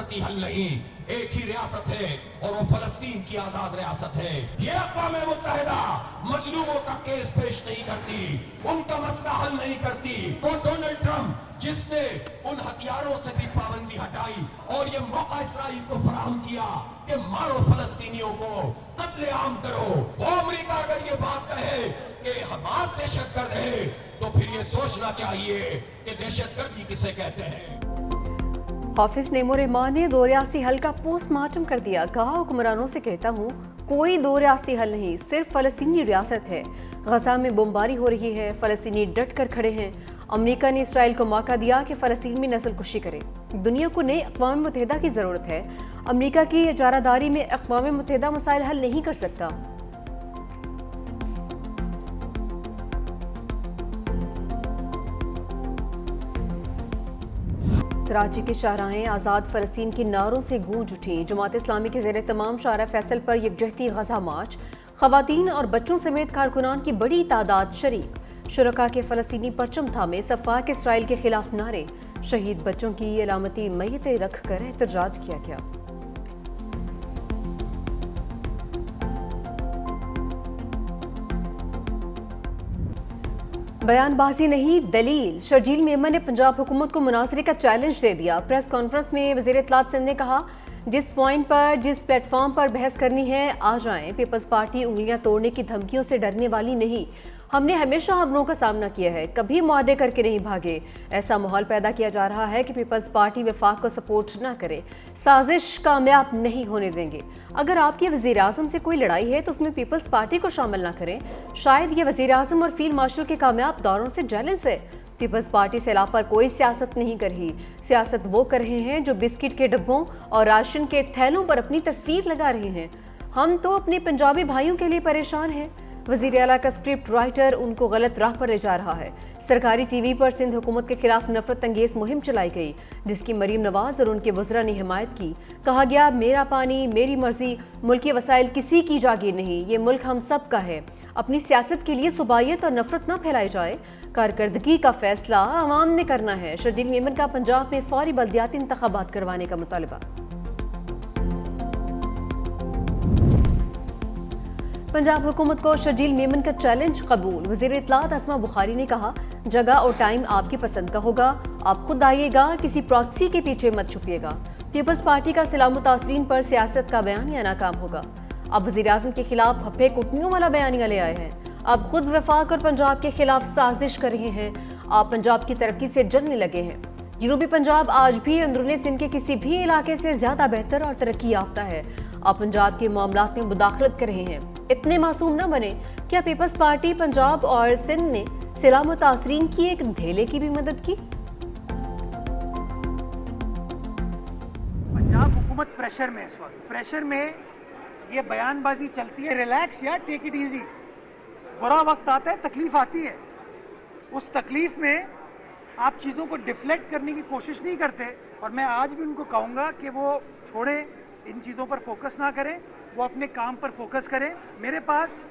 सल्तनती हल नहीं, एक ही रियासत है और वो फलस्तीन की आजाद रियासत है। ये अक़वाम मुत्तहिदा मजलूमों का केस पेश नहीं करती, उनका मसला हल नहीं करती। वो डोनाल्ड ट्रंप जिसने उन हथियारों से भी पाबंदी हटाई और ये मौका इसराइल को फराहम किया कि मारो फलस्तीनियों को, कत्लेआम करो। वो अमेरिका अगर ये बात कहे कि हमास दहशतगर्द है तो फिर ये सोचना चाहिए कि दहशतगर्दी किसे कहते हैं। हाफिज नेमो रहमान ने दो रियासी हल का पोस्टमार्टम कर दिया। कहा, हुक्मरानों से कहता हूँ कोई दो रियासी हल नहीं, सिर्फ फलस्तीनी रियासत है। गजा में बमबारी हो रही है, फलस्तीनी डट कर खड़े हैं। अमेरिका ने इसराइल को मौका दिया कि फलस्तीन में नस्ल कुशी करे। दुनिया को नई अक़वाम मुत्तहिदा की ज़रूरत है। अमेरिका की इजारादारी में अक़वाम मुत्तहिदा मसाइल हल नहीं कर सकता। कराची के शाहराहें आज़ाद फ़लस्तीन के नारों से गूंज उठी। जमात इस्लामी के ज़ेरे तमाम शाहरा फैसल पर यकजहती गज़ा मार्च। ख़वातीन और बच्चों समेत कारकुनान की बड़ी तादाद शरीक। शुरका के फ़लस्तीनी परचम थामे, सफ़ाक इसराइल के खिलाफ नारे। शहीद बच्चों की अलामती मैयतें रख कर एहतजाज किया गया। बयानबाजी नहीं, दलील। शर्जील मेमन ने पंजाब हुकूमत को मुनाजरे का चैलेंज दे दिया। प्रेस कॉन्फ्रेंस में वज़ीर इत्तलात सिंध ने कहा, जिस पॉइंट पर, जिस प्लेटफॉर्म पर बहस करनी है आ जाएं। पीपल्स पार्टी उंगलियां तोड़ने की धमकियों से डरने वाली नहीं। हमने हमेशा हमलों का सामना किया है, कभी मुआहदे करके नहीं भागे। ऐसा माहौल पैदा किया जा रहा है कि पीपल्स पार्टी वफाक को सपोर्ट ना करे। साजिश कामयाब नहीं होने देंगे। अगर आपकी वज़ीर आज़म से कोई लड़ाई है तो उसमें पीपल्स पार्टी को शामिल ना करें। शायद ये वज़ीर आज़म और फील्ड मार्शल के कामयाब दौरों से जेलस है। पीपल्स पार्टी सैलाब पर कोई सियासत नहीं कर रही। सियासत वो कर रहे हैं जो बिस्किट के डब्बों और राशन के थैलों पर अपनी तस्वीर लगा रहे हैं। हम तो अपने पंजाबी भाइयों के लिए परेशान हैं। वज़ीर आला का स्क्रिप्ट राइटर उनको गलत राह पर ले जा रहा है। सरकारी टीवी पर सिंध हुकूमत के खिलाफ नफरत अंगेज मुहिम चलाई गई, जिसकी मरीम नवाज और उनके वज़रा ने हिमायत की। कहा गया, मेरा पानी मेरी मर्जी, मुल्की वसाइल किसी की जागीर नहीं, ये मुल्क हम सब का है। अपनी सियासत के लिए सुबायत और नफरत ना फैलाई जाए। कारकर्दगी का फैसला अवाम ने करना है। शर्जील मेमन का पंजाब में फौरी बल्दियाती इंतखाबात करवाने का मुतालबा। पंजाब हुकूमत को शर्जील मेमन का चैलेंज कबूल। वज़ीर इत्तलात अस्मा बुखारी ने कहा, जगह और टाइम आपकी पसंद का होगा, आप खुद आइएगा, किसी प्रॉक्सी के पीछे मत छुपिएगा। पीपल्स पार्टी का सिला मुतासरीन पर सियासत का बयानिया नाकाम होगा। अब वज़ीर आज़म के खिलाफ हफ्फे कुटनियों वाला बयानिया ले आए हैं। अब खुद वफाक और पंजाब के खिलाफ साजिश कर रहे हैं। आप पंजाब की तरक्की से जलने लगे हैं। जनूबी पंजाब आज भी अंदरूनी सिंध के किसी भी इलाके से ज्यादा बेहतर और तरक्की याफ्ता है। आप पंजाब के मामलात में मुदाखलत कर रहे हैं। इतने मासूम न बने। क्या पीपल्स पार्टी पंजाब और सिंध ने सिला मुतासरीन की एक ढेले की भी मदद की? पंजाब हुकूमत प्रेशर में, इस वक्त प्रेशर में ये बयानबाजी चलती है। रिलैक्स यार, टेक इट इजी। बुरा वक्त आता है, तकलीफ आती है। उस तकलीफ में आप चीज़ों को डिफ्लेक्ट करने की कोशिश नहीं करते। और मैं आज भी उनको कहूँगा कि वो छोड़ें, इन चीज़ों पर फोकस ना करें, वो अपने काम पर फोकस करें। मेरे पास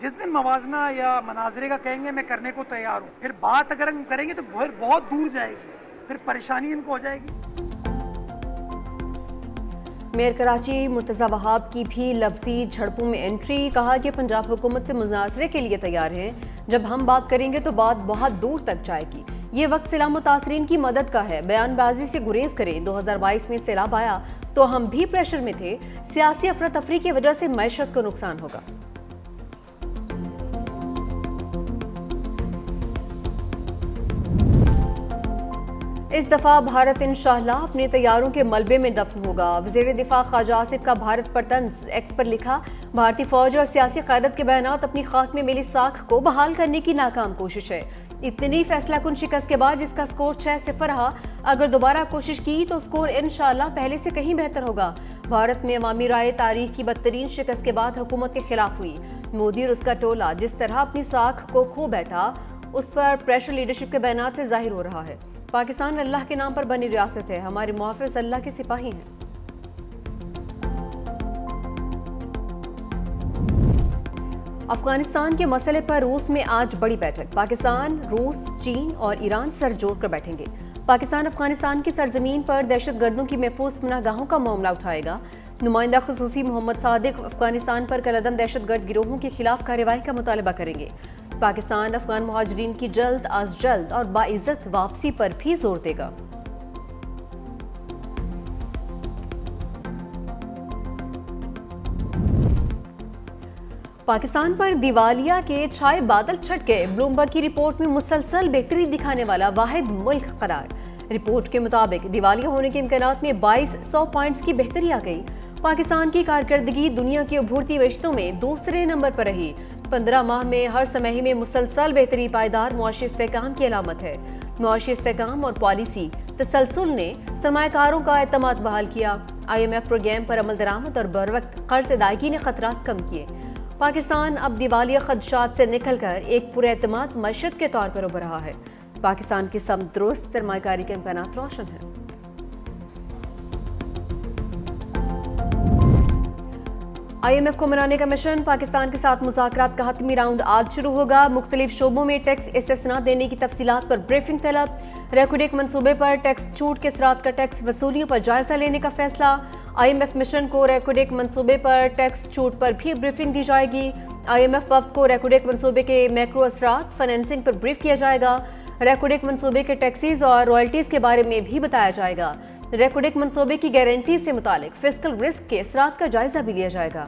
जिस दिन मवाजना या मनाजरे का कहेंगे, मैं करने को तैयार हूँ। फिर बात अगर हम करेंगे तो बहुत दूर जाएगी, फिर परेशानी इनको हो जाएगी। मेयर कराची मुर्तज़ा वहाब की भी लफ्जी झड़पों में एंट्री। कहा कि पंजाब हुकूमत से मुनाजरे के लिए तैयार हैं। जब हम बात करेंगे तो बात बहुत दूर तक जाएगी। ये वक्त सिला मुतासरीन की मदद का है। बयानबाजी से गुरेज करें। 2022 में सैलाब आया तो हम भी प्रेशर में थे। सियासी अफरा तफरी की वजह से मैशत को नुकसान होगा। इस दफा भारत इंशाअल्लाह अपने तैयारों के मलबे में दफन होगा। वज़ीर दिफा ख्वाजा आसिफ का भारत पर तंज। एक्स पर लिखा, भारतीय फौज और सियासी क़यादत के बयानात अपनी खाक में मिली साख को बहाल करने की नाकाम कोशिश है। इतनी फैसला कुन शिकस्त के बाद जिसका स्कोर 6-0 रहा, अगर दोबारा कोशिश की तो स्कोर इंशाअल्लाह पहले से कहीं बेहतर होगा। भारत में अवामी राय तारीख की बदतरीन शिकस्त के बाद हुकूमत के खिलाफ हुई। मोदी और उसका टोला जिस तरह अपनी साख को खो बैठा, उस पर प्रेशर लीडरशिप के बयानात से जाहिर हो रहा है। पाकिस्तान अल्लाह के नाम पर बनी रियासत है। हमारे मुहाफिज अल्लाह के सिपाही हैं। अफगानिस्तान के मसले पर रूस में आज बड़ी बैठक। पाकिस्तान, रूस, चीन और ईरान सर जोड़कर बैठेंगे। पाकिस्तान अफगानिस्तान की सरजमीन पर दहशतगर्दों की महफूज पनाहगाहों का मामला उठाएगा। नुमाइंदा खुसूसी मोहम्मद सादिक अफगानिस्तान पर कलअदम दहशतगर्द गिरोहों के खिलाफ कार्रवाई का मुतालबा करेंगे। पाकिस्तान अफगान मुहाजिरीन की जल्द अज जल्द और बाइज्जत वापसी पर भी जोर देगा। पाकिस्तान पर दिवालिया के छाए बादल छट गए। ब्लूमबर्ग की रिपोर्ट में मुसलसल बेहतरी दिखाने वाला वाहिद मुल्क करार। रिपोर्ट के मुताबिक दिवालिया होने के इम्कानात में 2200 पॉइंट्स की बेहतरी आ गई। पाकिस्तान की कारकर्दगी दुनिया की उभरती रिश्तों में दूसरे नंबर पर रही। 15 माह में हर समयही में मुसलसल बेहतरी पायदार मुआशी इस्तेहकाम की अलामत है। मुआशी इस्तेहकाम और पॉलिसी तसलसल ने सरमायाकारों का एतमाद बहाल किया। IMF प्रोग्राम पर अमल दरामद और बरवक्त कर्ज अदायगी ने खतरात कम किए। पाकिस्तान अब दिवालिया खदशात से निकलकर एक पुरएतमाद मईशत के तौर पर उभर रहा है। पाकिस्तान की समदुरुस्त सरमायाकारी के इम्कानात रोशन है। IMF को मनाने का मिशन। पाकिस्तान के साथ मुज़ाकरात का हतमी राउंड आज शुरू होगा। मुख्तलिफ शोबों में टैक्स इस्तिस्ना देने की तफसीलात पर ब्रीफिंग तलब। रेकोडेक मनसूबे पर टैक्स छूट के असरात का टैक्स वसूलियों पर जायजा लेने का फैसला। IMF मिशन को रेकोडेक मनसूबे पर टैक्स छूट पर भी ब्रीफिंग दी जाएगी। IMF वक्त को रेकोडेक मनसूबे के मैक्रो असरात फाइनेंसिंग पर ब्रीफ किया जाएगा। रेकोडेक मनसूबे के टैक्सेस और रॉयल्टीज के बारे में भी बताया जाएगा। रेकोडेक मनसूबे की गारंटी से मुतालिक फिस्कल रिस्क के असरात का जायजा भी लिया जाएगा।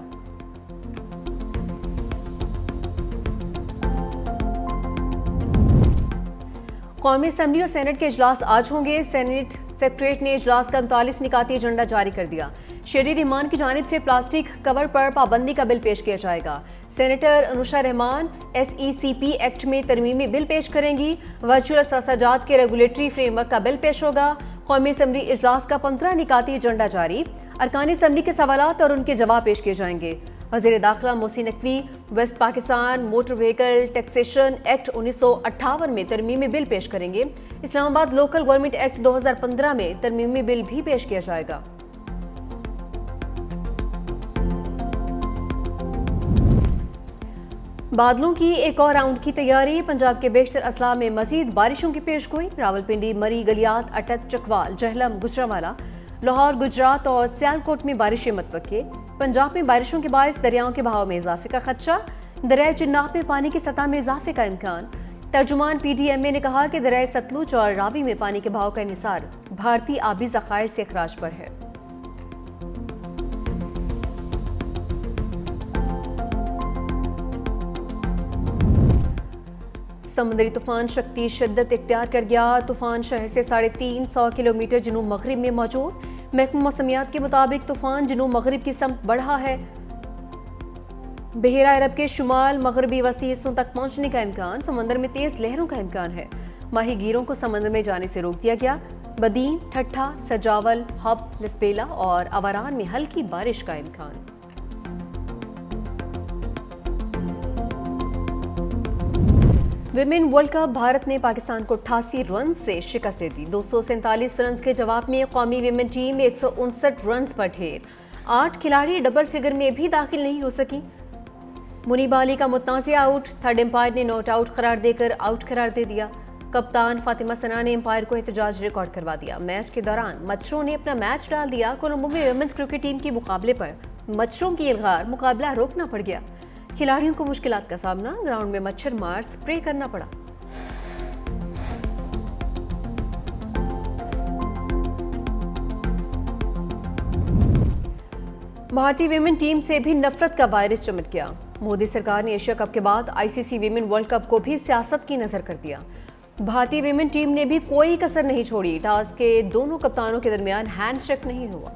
कौमी असम्बली और सेनेट के इजलास आज होंगे। सेनेट सेक्रेटरीट ने इजलास का 39 निकाती एजेंडा जारी कर दिया। शेरी रहमान की जानिब से प्लास्टिक कवर पर पाबंदी का बिल पेश किया जाएगा। Senator Anusha Rahman SECP act में तरमीमी बिल पेश करेंगी। वर्चुअल सासाजात के रेगुलेटरी फ्रेमवर्क का बिल पेश होगा। कौमी असम्बली इजलास का 15 निकाती एजेंडा जारी। अरकान असम्बली के सवालात और उनके जवाब पेश किए जाएंगे। वज़ीर दाखिला Mohsin Naqvi West Pakistan motor vehicle taxation act 1958 में तरमीमी बिल पेश करेंगे। इस्लामाबाद लोकल गवर्नमेंट एक्ट 2015 में तरमीमी बिल भी पेश किया जाएगा। बादलों की एक और राउंड की तैयारी। पंजाब के बेशतर अजला में मजीद बारिशों की पेशगोई। रावलपिंडी, मरी, गलियात, अटक, चकवाल, जहलम, गुजरांवाला, लाहौर, गुजरात और सियालकोट में बारिशें मतवक्के। पंजाब में बारिशों के बायस दरियाओं के बहाव में इजाफे का खदशा। दरिया चिन्नाब में पानी की सतह में इजाफे का इम्कान। तर्जुमान PDMA ने कहा कि दरिया सतलुज और रावी में पानी के बहाव का इन्हिसार भारतीय आबी ज़खायर से अखराज पर है। समुद्री तूफान शक्ति शिद्दत इख्तियार कर गया। तूफान शहर से 350 किलोमीटर जनूब मगरिब में मौजूद। महकमा मौसमियात के मुताबिक तूफान जनूब मगरिब की समत बढ़ा है। बहरा अरब के शुमाल मगरबी वसी हिस्सों तक पहुंचने का इम्कान। समंदर में तेज लहरों का इम्कान है। माहीगीरों को समंदर में जाने से रोक दिया गया। बदीन, ठट्ठा, सजावल, हब, लसपेला और अवारान में हल्की बारिश का इम्कान। Women world cup. भारत ने पाकिस्तान को 88 रन से शिकस्त दे दी। 247 रन के जवाब में कौमी विमेन टीम 159 रन पर ढेर। 8 खिलाड़ी डबल फिगर में भी दाखिल नहीं हो सकी। मुनीब अली का मुतनाज़ आउट। थर्ड एम्पायर ने नॉट आउट करार देकर आउट करार दे दिया। कप्तान फातिमा सना ने एम्पायर को एहतजाज रिकॉर्ड करवा दिया। मैच के दौरान मच्छरों ने अपना मैच डाल दिया। कोलंबो में वुमेन्स क्रिकेट टीम के मुकाबले पर मच्छरों की इल्गार, मुकाबला रोकना पड़ गया। खिलाड़ियों को मुश्किलात का सामना। ग्राउंड में मच्छर मार स्प्रे करना पड़ा। भारतीय विमेन टीम से भी नफरत का वायरस चमक गया। मोदी सरकार ने एशिया कप के बाद ICC विमेन वर्ल्ड कप को भी सियासत की नजर कर दिया। भारतीय विमेन टीम ने भी कोई कसर नहीं छोड़ी। टॉस के दोनों कप्तानों के दरमियान हैंडशेक नहीं हुआ।